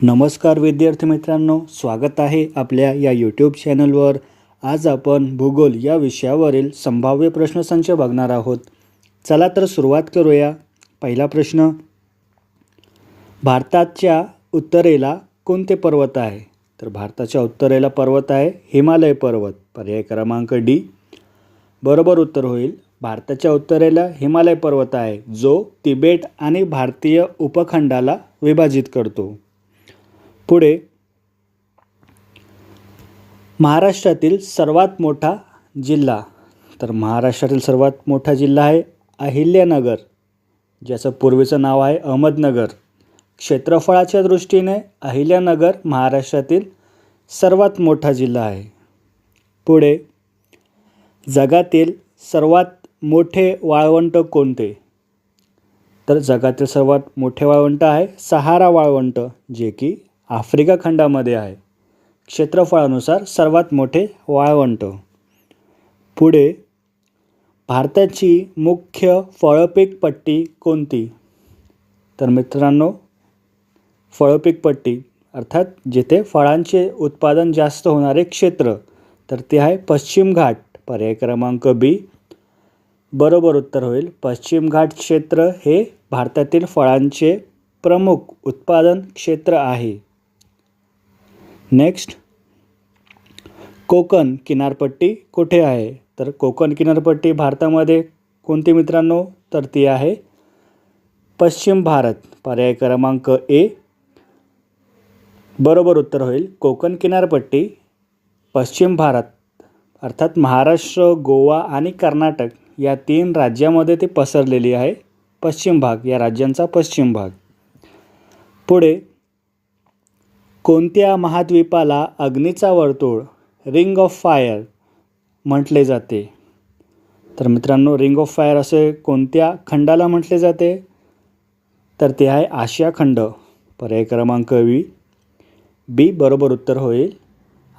नमस्कार विद्यार्थी मित्रांनो, स्वागत आहे आपल्या या यूट्यूब चॅनलवर। आज आपण भूगोल या विषयावरील संभाव्य प्रश्नसंच बघणार आहोत। चला तर सुरुवात करूया। पहिला प्रश्न, भारताच्या उत्तरेला कोणते पर्वत आहे? तर भारताच्या उत्तरेला पर्वत आहे हिमालय पर्वत, पर्याय क्रमांक डी बरोबर उत्तर होईल। भारताच्या उत्तरेला हिमालय पर्वत आहे जो तिबेट आणि भारतीय उपखंडाला विभाजित करतो। पुढे, महाराष्ट्रातील सर्वात मोठा जिल्हा, तर महाराष्ट्रातील सर्वात मोठा जिल्हा आहे अहिल्यानगर, ज्याचं पूर्वीचं नाव आहे अहमदनगर। क्षेत्रफळाच्या दृष्टीने अहिल्यानगर महाराष्ट्रातील सर्वात मोठा जिल्हा आहे। पुढे, जगातील सर्वात मोठे वाळवंट कोणते? तर जगातील सर्वात मोठे वाळवंट आहे सहारा वाळवंट, जे की आफ्रिका खंडामध्ये आहे। क्षेत्रफळानुसार सर्वात मोठे वाळवंट। पुढे, भारताची मुख्य फळपीक पट्टी कोणती? तर मित्रांनो, फळपीक पट्टी अर्थात जिथे फळांचे उत्पादन जास्त होणारे क्षेत्र, तर ते आहे पश्चिम घाट, पर्याय क्रमांक बी बरोबर उत्तर होईल। पश्चिम घाट क्षेत्र हे भारतातील फळांचे प्रमुख उत्पादन क्षेत्र आहे। नेक्स्ट, कोकण किनारपट्टी कुठे आहे? तर कोकण किनारपट्टी भारतामध्ये कोणती मित्रांनो? तर ती आहे पश्चिम भारत, पर्याय क्रमांक ए बरोबर उत्तर होईल। कोकण किनारपट्टी पश्चिम भारत अर्थात महाराष्ट्र, गोवा आणि कर्नाटक या 3 राज्यामध्ये ती पसरलेली आहे। पश्चिम भाग, या राज्यांचा पश्चिम भाग। पुढे, कोणत्या महाद्वीपाला अग्नीचा वर्तुळ रिंग ऑफ फायर म्हटले जाते? तर मित्रांनो, रिंग ऑफ फायर असे कोणत्या खंडाला म्हटले जाते? तर ते आहे आशिया खंड, पर्याय क्रमांक बी बरोबर उत्तर होईल।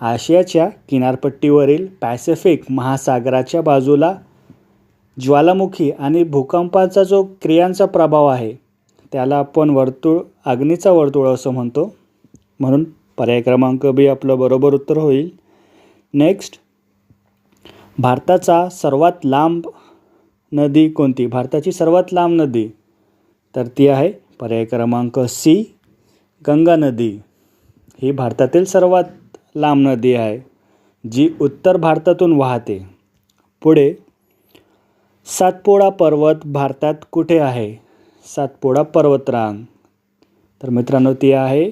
आशियाच्या किनारपट्टीवरील पॅसिफिक महासागराच्या बाजूला ज्वालामुखी आणि भूकंपाचा जो क्रियांचा प्रभाव आहे त्याला आपण वर्तुळ, अग्नीचा वर्तुळ असं म्हणतो, म्हणून पर्याय क्रमांक बी आपलं बरोबर उत्तर होईल। नेक्स्ट, भारताचा सर्वात लांब नदी कोणती? भारताची सर्वात लांब नदी, तर ती आहे पर्याय क्रमांक सी गंगा नदी। ही भारतातील सर्वात लांब नदी आहे जी उत्तर भारतातून वाहते। पुढे, सातपुडा पर्वत भारतात कुठे आहे? सातपुडा पर्वतरांग, तर मित्रांनो ती आहे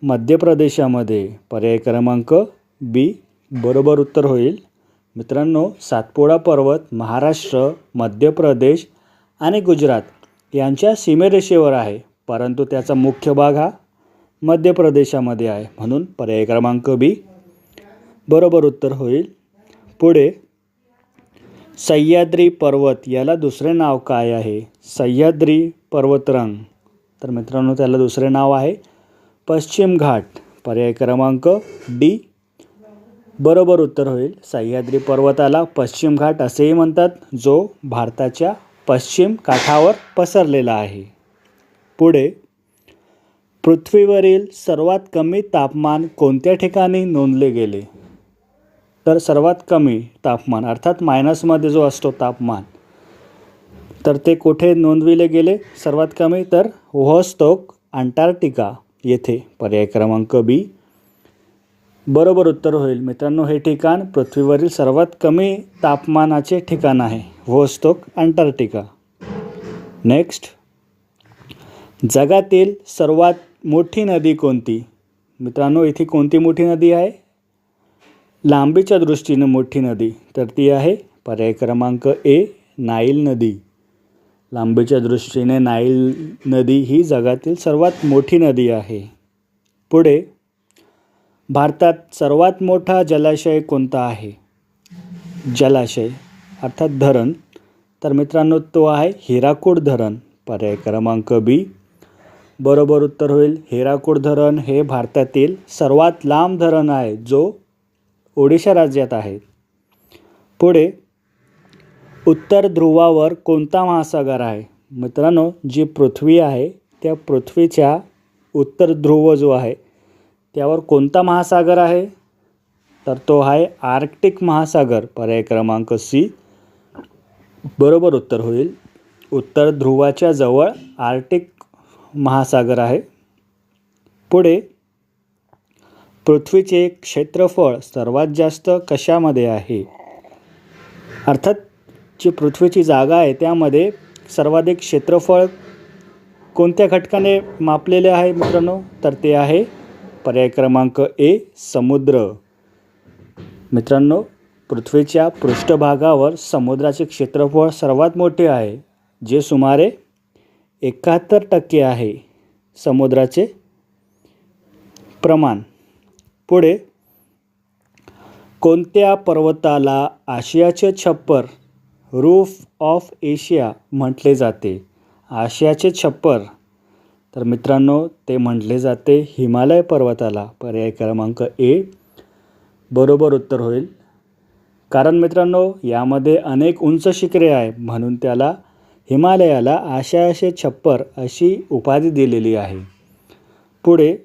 मध्य प्रदेशामध्ये, पर्याय क्रमांक बी बरोबर उत्तर होईल। मित्रांनो, सातपुडा पर्वत महाराष्ट्र, मध्य प्रदेश आणि गुजरात यांच्या सीमेरेषेवर आहे, परंतु त्याचा मुख्य भाग हा मध्य प्रदेशामध्ये आहे, म्हणून पर्याय क्रमांक बी बरोबर उत्तर होईल। पुढे, सह्याद्री पर्वत याला दुसरे नाव काय आहे? सह्याद्री पर्वतरांग, तर मित्रांनो त्याला दुसरे नाव आहे पश्चिम घाट, पर्याय क्रमांक डी बरोबर उत्तर होईल। सह्याद्री पर्वताला पश्चिम घाट असेही म्हणतात, जो भारताच्या पश्चिम काठावर पसरलेला आहे। पुढे, पृथ्वीवरील सर्वात कमी तापमान कोणत्या ठिकाणी नोंदले गेले? तर सर्वात कमी तापमान अर्थात मायनसमध्ये जो असतो तापमान, तर ते कुठे नोंदविले गेले सर्वात कमी? तर व्होस्टोक अंटार्क्टिका येथे, पर्याय क्रमांक बी बरोबर उत्तर होईल। मित्रांनो, हे ठिकाण पृथ्वीवरील सर्वात कमी तापमानाचे ठिकाण आहे, व्होस्टोक अंटार्क्टिका। नेक्स्ट, जगातील सर्वात मोठी नदी कोणती? मित्रांनो, इथे कोणती मोठी नदी आहे? लांबीच्या दृष्टीने मोठी नदी, तर ती आहे पर्याय क्रमांक ए नाईल नदी। लांबीच्या दृष्टीने नाईल नदी ही जगातील सर्वात मोठी नदी आहे। पुढे, भारतात सर्वात मोठा जलाशय कोणता आहे? जलाशय अर्थात धरण, तर मित्रांनो तो आहे हिराकूड धरण, पर्याय क्रमांक बी बरोबर उत्तर होईल। हिराकूड धरण हे भारतातील सर्वात लांब धरण आहे, जो ओडिशा राज्यात आहे। पुढे, उत्तर ध्रुवावर कोणता महासागर आहे? मित्रांनो, जी पृथ्वी आहे त्या पृथ्वीच्या उत्तर ध्रुव जो आहे त्यावर कोणता महासागर आहे? तर तो आहे आर्क्टिक महासागर. पर्याय क्रमांक सी बरोबर उत्तर होईल. उत्तर ध्रुवाच्या जवळ आर्क्टिक महासागर आहे. पुढे, पृथ्वीचे क्षेत्रफळ सर्वात जास्त कशामध्ये आहे? अर्थात जी पृथ्वीची जागा आहे त्यामध्ये सर्वाधिक क्षेत्रफळ कोणत्या घटकाने मापलेले आहे मित्रांनो? तर ते आहे पर्याय क्रमांक ए समुद्र. मित्रांनो, पृथ्वीच्या पृष्ठभागावर समुद्राचे क्षेत्रफळ सर्वात मोठे आहे, जे सुमारे 71% आहे समुद्राचे प्रमाण. पुढे, कोणत्या पर्वताला आशियाचे छप्पर रूफ ऑफ एशिया म्हटले जाते? आशियाचे छप्पर, तर मित्रांनो ते म्हटले जाते हिमालय पर्वताला. पर्याय क्रमांक ए बरोबर उत्तर होईल. कारण मित्रांनो यामध्ये अनेक उंच शिखरे आहे, म्हणून त्याला हिमालयाला आशियाचे छप्पर अशी उपाधी दिलेली आहे. पुढे,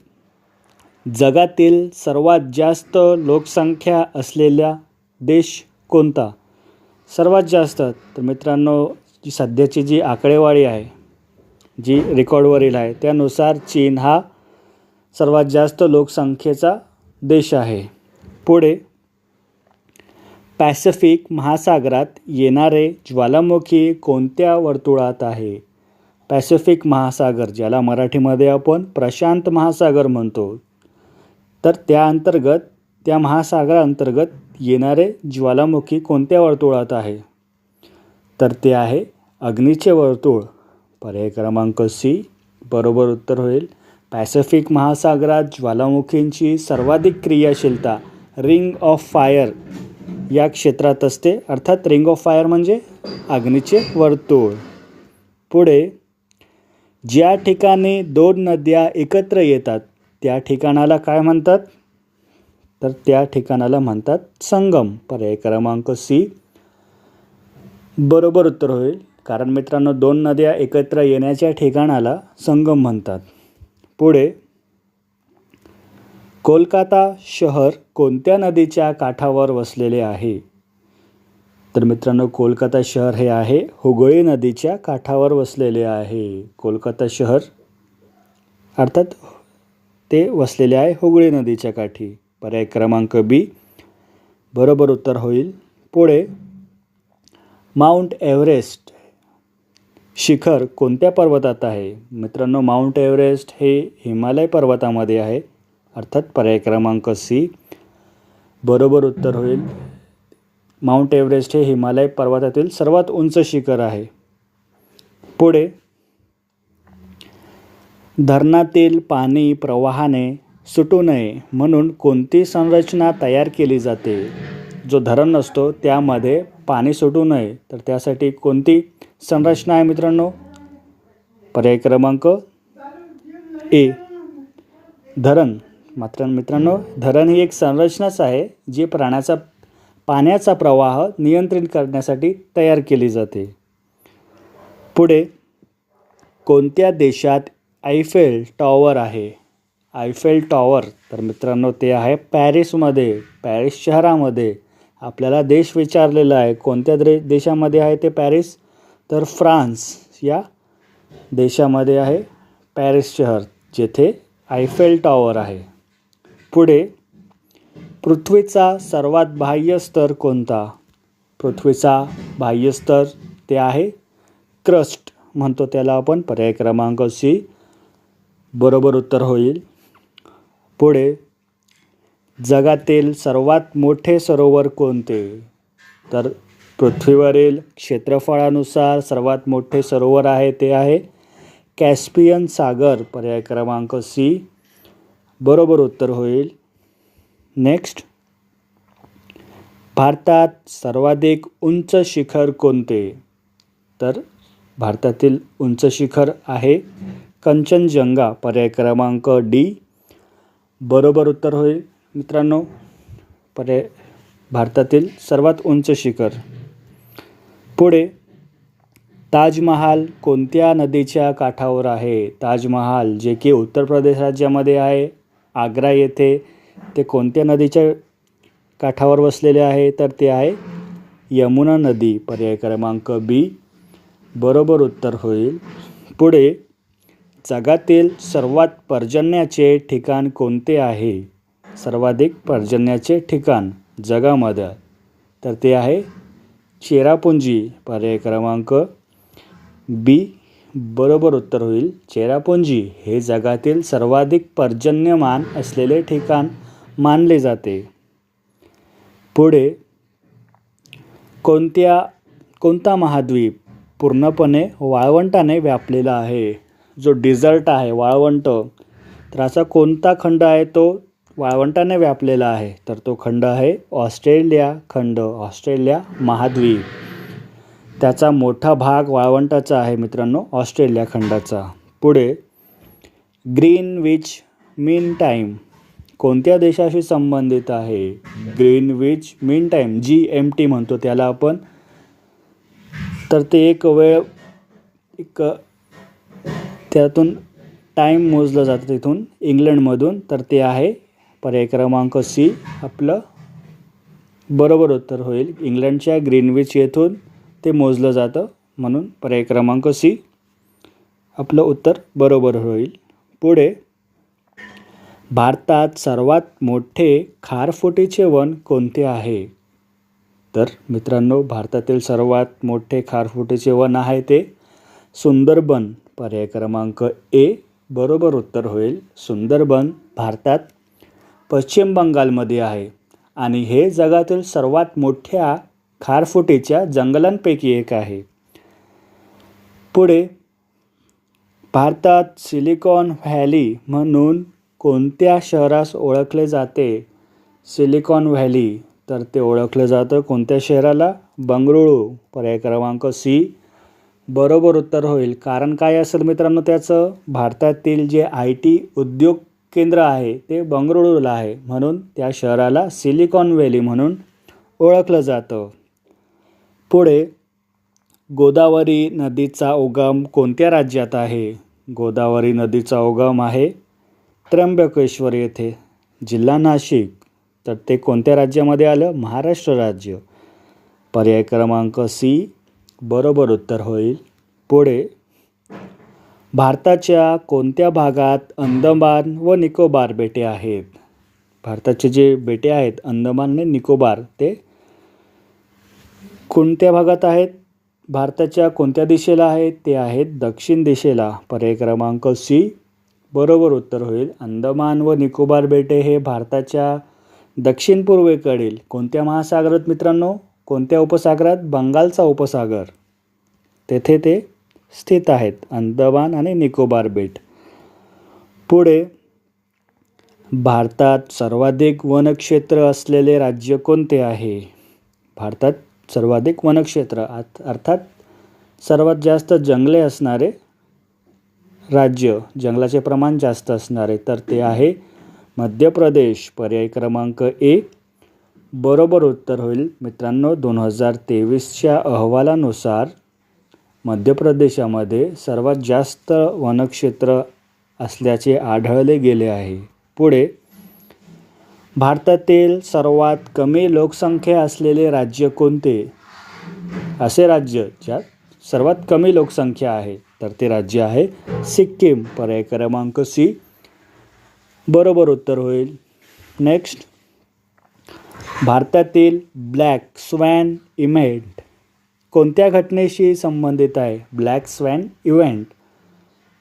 जगातील सर्वात जास्त लोकसंख्या असलेला देश कोणता? सर्वात जास्त, तर मित्रांनो जी सध्याची जी आकडेवारी आहे, जी रेकॉर्डवरील आहे त्यानुसार चीन हा सर्वात जास्त लोकसंख्येचा देश आहे. पुढे, पॅसिफिक महासागरात येणारे ज्वालामुखी कोणत्या वर्तुळात आहे? पॅसिफिक महासागर, ज्याला मराठीमध्ये आपण प्रशांत महासागर म्हणतो, तर त्या महासागराअंतर्गत येणारे ज्वालामुखी कोणत्या वर्तुळात आहे? तर ते आहे अग्नीचे वर्तुळ. पर्याय क्रमांक सी बरोबर उत्तर होईल. पॅसिफिक महासागरात ज्वालामुखींची सर्वाधिक क्रियाशीलता रिंग ऑफ फायर या क्षेत्रात असते. अर्थात रिंग ऑफ फायर म्हणजे अग्नीचे वर्तुळ. पुढे, ज्या ठिकाणी दोन नद्या एकत्र येतात त्या ठिकाणाला काय म्हणतात? तर त्या ठिकाणाला म्हणतात संगम. पर्याय क्रमांक सी बरोबर उत्तर होईल. कारण मित्रांनो दोन नद्या एकत्र येण्याच्या ठिकाणाला संगम म्हणतात. पुढे, कोलकाता शहर कोणत्या नदीच्या काठावर वसलेले आहे? तर मित्रांनो कोलकाता शहर हे आहे हुगळी नदीच्या काठावर वसलेले आहे. कोलकाता शहर अर्थात ते वसलेले आहे हुगळी नदीच्या काठी. पर्याय क्रमांक बी बरोबर उत्तर होईल. पुढे, माउंट एव्हरेस्ट शिखर कोणत्या पर्वतात आहे? मित्रांनो माउंट एव्हरेस्ट हे हिमालय पर्वतामध्ये आहे. अर्थात पर्याय क्रमांक सी बरोबर उत्तर होईल. माउंट एव्हरेस्ट हे हिमालय पर्वतातील सर्वात उंच शिखर आहे. पुढे, धरणातील पाणी प्रवाहाने सुटू नये म्हणून कोणती संरचना तयार केली जाते? जो धरण असतो त्यामध्ये पाणी सुटू नये तर त्यासाठी कोणती संरचना आहे मित्रांनो? पर्याय क्रमांक ए धरण. मात्र मित्रांनो धरण ही एक संरचनाच आहे जी पाण्याचा प्रवाह नियंत्रित करण्यासाठी तयार केली जाते. पुढे, कोणत्या देशात आयफेल टॉवर आहे? आयफेल टॉवर, तर मित्रांनो ते आहे पॅरिसमध्ये. पॅरिस शहरामध्ये. आपल्याला देश विचारलेला आहे कोणत्या देशामध्ये आहे ते पॅरिस? तर फ्रान्स या देशामध्ये आहे पॅरिस शहर, जेथे आयफेल टॉवर आहे. पुढे, पृथ्वीचा सर्वात बाह्य स्तर कोणता? पृथ्वीचा बाह्य स्तर ते आहे क्रस्ट म्हणतो त्याला आपण. पर्याय क्रमांक सी बरोबर उत्तर होईल. पुढे, जगातील सर्वात मोठे सरोवर कोणते? तर पृथ्वीवरील क्षेत्रफळानुसार सर्वात मोठे सरोवर आहे ते आहे कॅस्पियन सागर. पर्याय क्रमांक सी बरोबर उत्तर होईल. नेक्स्ट, भारतात सर्वाधिक उंच शिखर कोणते? तर भारतातील उंच शिखर आहे कंचनजंगा. पर्याय क्रमांक डी बरोबर उत्तर होईल मित्रांनो. भारतातील सर्वात उंच शिखर. पुढे, ताजमहाल कोणत्या नदीच्या काठावर आहे? ताजमहाल जे की उत्तर प्रदेश राज्यामध्ये आहे, आग्रा येथे, ते कोणत्या नदीच्या काठावर वसलेले आहे? तर ते आहे यमुना नदी. पर्याय क्रमांक बी बरोबर उत्तर होईल. पुढे, जगातील सर्वात पर्जन्याचे ठिकाण कोणते आहे? सर्वाधिक पर्जन्याचे ठिकाण जगामध्ये, तर ते आहे चेरापुंजी. पर्याय क्रमांक बी बरोबर उत्तर होईल. चेरापुंजी हे जगातील सर्वाधिक पर्जन्यमान असलेले ठिकाण मानले जाते. पुढे, कोणता महाद्वीप पूर्णपणे वाळवंटाने व्यापलेला आहे? जो डिझर्ट आहे, वाळवंट, तर असा कोणता खंड आहे तो वाळवंटाने व्यापलेला आहे? तर तो खंड आहे ऑस्ट्रेलिया खंड, ऑस्ट्रेलिया महाद्वीप. त्याचा मोठा भाग वाळवंटाचा आहे मित्रांनो, ऑस्ट्रेलिया खंडाचा. पुढे, ग्रीनविच मीन टाईम कोणत्या देशाशी संबंधित आहे? ग्रीनविच मीन टाईम, GMT म्हणतो त्याला आपण. तर ते एक त्यातून टाईम मोजलं जातं तिथून, इंग्लंडमधून. तर ते आहे पर्याय क्रमांक सी आपलं बरोबर उत्तर होईल. इंग्लंडच्या ग्रीनविच येथून ते मोजलं जातं, म्हणून पर्याय क्रमांक सी आपलं उत्तर बरोबर होईल. पुढे, भारतात सर्वात मोठे खारफुटीचे वन कोणते आहे? तर मित्रांनो, भारतातील सर्वात मोठे खारफुटीचे वन आहे ते सुंदरबन. पर्याय क्रमांक ए बरोबर उत्तर होईल. सुंदरबन भारतात पश्चिम बंगालमध्ये आहे आणि हे जगातील सर्वात मोठ्या खारफुटीच्या जंगलांपैकी एक आहे. पुढे, भारतात सिलिकॉन व्हॅली म्हणून कोणत्या शहरास ओळखले जाते? सिलिकॉन व्हॅली, तर ते ओळखलं जातं कोणत्या शहराला? बंगळुरू. पर्याय क्रमांक सी बरोबर उत्तर होईल. कारण काय असेल मित्रांनो त्याचं? भारतातील जे IT उद्योग केंद्र आहे ते बंगळुरूला आहे, म्हणून त्या शहराला सिलिकॉन व्हॅली म्हणून ओळखलं जातं. पुढे, गोदावरी नदीचा उगम कोणत्या राज्यात आहे? गोदावरी नदीचा उगम आहे त्र्यंबकेश्वर येथे, जिल्हा नाशिक. तर ते कोणत्या राज्यामध्ये आलं? महाराष्ट्र राज्य. पर्याय क्रमांक सी बरोबर उत्तर होईल. पुढे, भारताच्या कोणत्या भागात अंदमान व निकोबार बेटे आहेत? भारताचे जे बेटे आहेत अंदमान आणि निकोबार, ते कोणत्या भागात आहेत? भारताच्या कोणत्या दिशेला आहेत? ते आहेत दक्षिण दिशेला. पर्याय क्रमांक सी बरोबर उत्तर होईल. अंदमान व निकोबार बेटे हे भारताच्या दक्षिण पूर्वेकडील कोणत्या महासागरात मित्रांनो? कोणत्या उपसागरात? बंगालचा उपसागर, तेथे ते स्थित आहेत, अंदमान आणि निकोबार बेट. पुढे, भारतात सर्वाधिक वनक्षेत्र असलेले राज्य कोणते आहे? भारतात सर्वाधिक वनक्षेत्र अर्थात सर्वात जास्त जंगले असणारे राज्य, जंगलाचे प्रमाण जास्त असणारे, तर ते आहे मध्य प्रदेश. पर्याय क्रमांक ए बरोबर उत्तर होईल. मित्रांनो, 2023च्या अहवालानुसार मध्य प्रदेशामध्ये सर्वात जास्त वनक्षेत्र असल्याचे आढळले गेले आहे. पुढे, भारतातील सर्वात कमी लोकसंख्या असलेले राज्य कोणते? असे राज्य ज्यात सर्वात कमी लोकसंख्या आहे, तर ते राज्य आहे सिक्कीम. पर्याय क्रमांक सी बरोबर उत्तर होईल. नेक्स्ट, भारतातील ब्लॅक स्वॅन इव्हेंट कोणत्या घटनेशी संबंधित आहे? ब्लॅक स्वॅन इव्हेंट,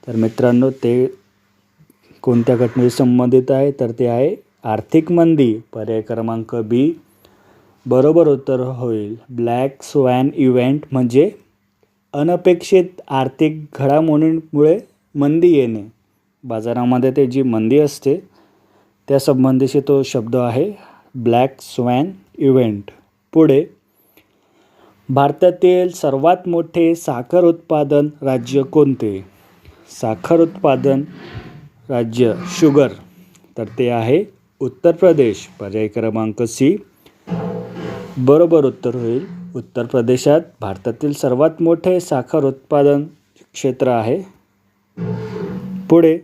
तर मित्रांनो ते कोणत्या घटनेशी संबंधित आहे? तर ते आहे आर्थिक मंदी. पर्याय क्रमांक बी बरोबर उत्तर होईल. ब्लॅक स्वॅन इव्हेंट म्हणजे अनपेक्षित आर्थिक घडामोडींमुळे मंदी येणे, बाजारामध्ये ते जी मंदी असते त्या संबंधीशी तो शब्द आहे ब्लॅक स्वॅन इव्हेंट. पुढे, भारतातील सर्वात मोठे साखर उत्पादन राज्य कोणते? साखर उत्पादन राज्य शुगर, तर ते आहे उत्तर प्रदेश. पर्याय क्रमांक सी बरोबर उत्तर होईल. उत्तर प्रदेशात भारतातील सर्वात मोठे साखर उत्पादन क्षेत्र आहे. पुढे,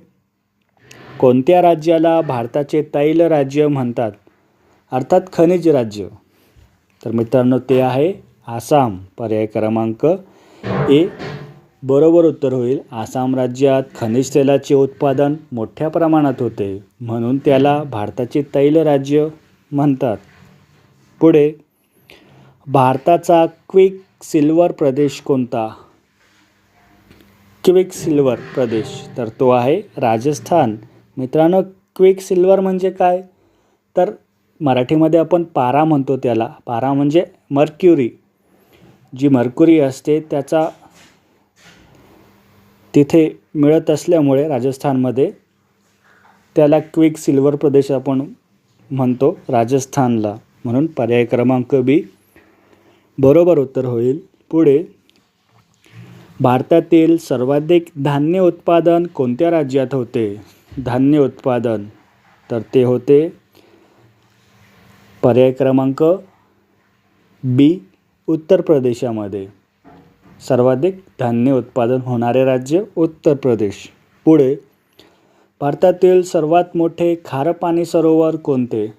कोणत्या राज्याला भारताचे तैल राज्य म्हणतात, अर्थात खनिज राज्य? तर मित्रांनो, ते आहे आसाम. पर्याय क्रमांक ए बरोबर उत्तर होईल. आसाम राज्यात खनिज तेलाचे उत्पादन मोठ्या प्रमाणात होते, म्हणून त्याला भारताचे तैल राज्य म्हणतात. पुढे, भारताचा क्विक सिल्वर प्रदेश कोणता? क्विक सिल्वर प्रदेश, तर तो आहे राजस्थान. मित्रांनो, क्विक सिल्वर म्हणजे काय? तर मराठीमध्ये आपण पारा म्हणतो त्याला. पारा म्हणजे मर्क्युरी. जी मर्क्युरी असते त्याचा तिथे मिळत असल्यामुळे राजस्थानमध्ये त्याला क्विक सिल्वर प्रदेश आपण म्हणतो राजस्थानला. म्हणून पर्याय क्रमांक बी बरोबर उत्तर होईल. पुढे, भारतातील सर्वाधिक धान्य उत्पादन कोणत्या राज्यात होते? धान्य उत्पादन, तर ते होते पर्याय क्रमांक बी उत्तर प्रदेशामध्ये. सर्वाधिक धान्य उत्पादन होणारे राज्य उत्तर प्रदेश. पुढे, भारतातील सर्वात मोठे खारं पाणी सरोवर कोणते?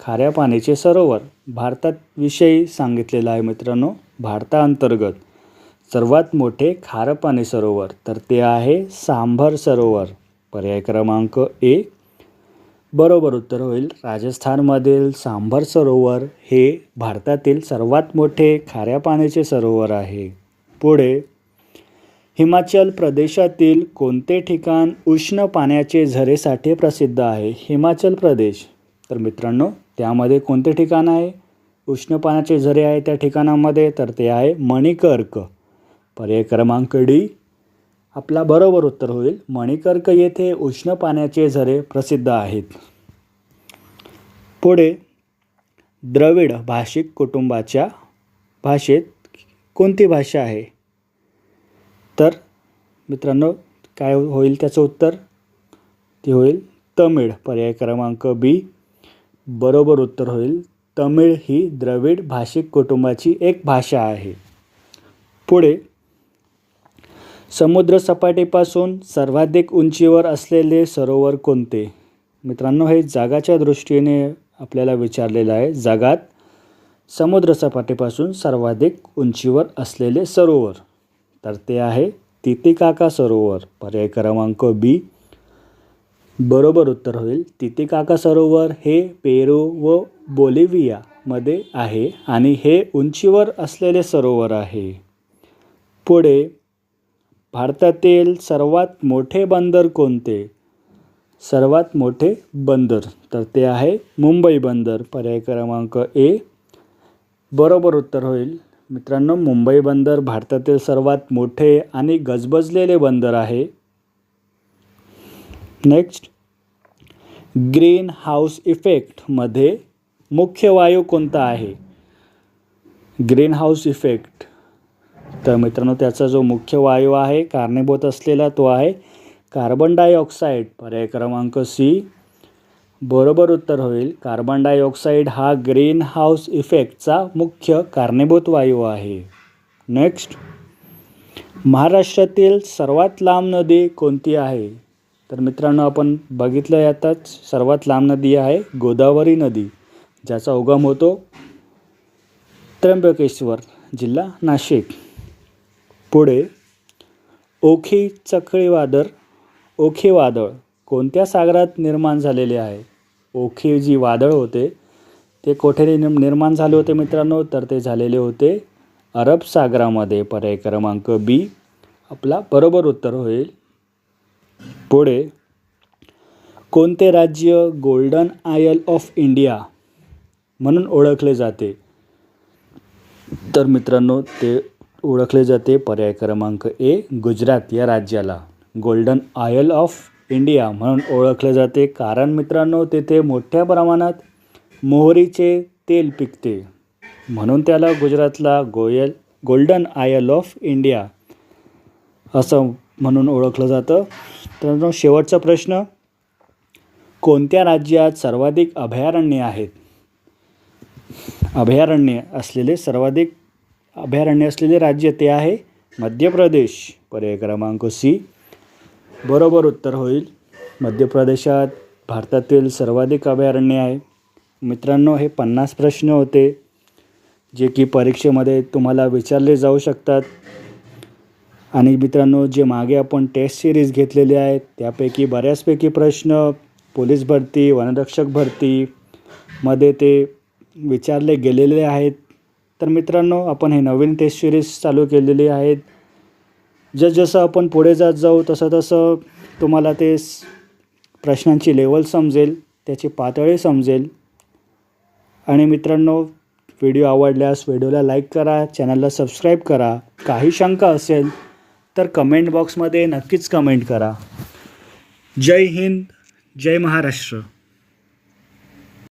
खाऱ्या पाण्याचे सरोवर भारतात विषयी सांगितलेलं आहे मित्रांनो. भारताअंतर्गत सर्वात मोठे खारं पाणी सरोवर, तर ते आहे सांभर सरोवर. पर्याय क्रमांक ए बरोबर उत्तर होईल. राजस्थानमधील सांभर सरोवर हे भारतातील सर्वात मोठे खाऱ्या पाण्याचे सरोवर आहे. पुढे, हिमाचल प्रदेशातील कोणते ठिकाण उष्ण पाण्याचे झरेसाठी प्रसिद्ध आहे? हिमाचल प्रदेश, तर मित्रांनो त्यामध्ये कोणते ठिकाण आहे उष्ण पाण्याचे झरे आहे त्या ठिकाणामध्ये? तर ते आहे मणिकर्क. पर्याय क्रमांक डी आपला बरोबर उत्तर होईल. मणिकर्क येथे उष्ण पाण्याचे झरे प्रसिद्ध आहेत. पुढे, द्रविड भाषिक कुटुंबाच्या भाषेत कोणती भाषा आहे? तर मित्रांनो काय होईल त्याचं उत्तर? ते होईल तमिळ. पर्याय क्रमांक बी बरोबर उत्तर होईल. तमिळ ही द्रविड भाषिक कुटुंबाची एक भाषा आहे. पुढे, समुद्रसपाटीपासून सर्वाधिक उंचीवर असलेले सरोवर कोणते? मित्रांनो, हे जागाच्या दृष्टीने आपल्याला विचारलेलं आहे. जगात समुद्रसपाटीपासून सर्वाधिक उंचीवर असलेले सरोवर, तर ते आहे तितिकाका सरोवर. पर्याय क्रमांक बी बरोबर उत्तर होईल. तितिकाका सरोवर हे पेरू व बोलिव्हियामध्ये आहे आणि हे उंचीवर असलेले सरोवर आहे. पुढे, भारतातील सर्वात मोठे बंदर कोणते? सर्वात मोठे बंदर, तर ते आहे मुंबई बंदर. पर्याय क्रमांक ए बरोबर उत्तर होईल. मित्रांनो, मुंबई बंदर भारतातील सर्वात मोठे आणि गजबजलेले बंदर आहे. नेक्स्ट, ग्रीन हाऊस इफेक्टमध्ये मुख्य वायू कोणता आहे? ग्रीन हाऊस इफेक्ट, तर मित्रांनो त्याचा जो मुख्य वायू आहे कारणीभूत असलेला तो आहे कार्बन डायऑक्साईड. पर्याय क्रमांक सी बरोबर उत्तर होईल. कार्बन डायऑक्साईड हा ग्रीन हाऊस इफेक्टचा मुख्य कारणीभूत वायू आहे. नेक्स्ट, महाराष्ट्रातील सर्वात लांब नदी कोणती आहे? तर मित्रांनो आपण बघितलं यातच सर्वात लांब नदी आहे गोदावरी नदी, ज्याचा उगम होतो त्र्यंबकेश्वर, जिल्हा नाशिक. पुढे, ओखी वादळ कोणत्या सागरात निर्माण झालेले आहे? ओखी जी वादळ होते ते कोठे निर्माण झाले होते मित्रांनो? तर ते झालेले होते अरब सागरामध्ये. पर्याय क्रमांक बी आपला बरोबर उत्तर होईल. पुढे, कोणते राज्य गोल्डन आयल ऑफ इंडिया म्हणून ओळखले जाते? तर मित्रांनो ते ओळखले जाते पर्याय क्रमांक ए गुजरात या राज्याला गोल्डन आयल ऑफ इंडिया म्हणून ओळखले जाते. कारण मित्रांनो तेथे मोठ्या प्रमाणात मोहरीचे तेल पिकते, म्हणून त्याला गुजरातला गोल्डन आयल ऑफ इंडिया असं म्हणून ओळखलं जातं. तर शेवटचा प्रश्न, कोणत्या राज्यात सर्वाधिक अभयारण्ये आहेत? अभयारण्ये असलेले सर्वाधिक अभयारण्य असलेले राज्य ते आहे मध्य प्रदेश. पर्याय क्रमांक सी बरोबर उत्तर होईल. मध्य प्रदेशात भारतातील सर्वाधिक अभयारण्य आहे. मित्रांनो, हे 50 प्रश्न होते जे की परीक्षेमध्ये तुम्हाला विचारले जाऊ शकतात. आणि मित्रांनो, जे मागे आपण टेस्ट सिरीज घेतलेले आहेत त्यापैकी बऱ्याचपैकी प्रश्न पोलीस भरती, वनरक्षक भरतीमध्ये ते विचारले गेलेले आहेत. तर मित्रांनो, आपण हे नवीन टेस्ट सिरीज चालू केलेली आहेत. जसं आपण पुढे जात जाऊ तसं तुम्हाला ते प्रश्नांची लेवल समजेल, त्याची पातळी समजेल. आणि मित्रांनो, व्हिडिओ आवडल्यास व्हिडिओला लाईक करा, चॅनलला सबस्क्राईब करा. काही शंका असेल तर कमेंट बॉक्समध्ये नक्कीच कमेंट करा. जय हिंद, जय महाराष्ट्र.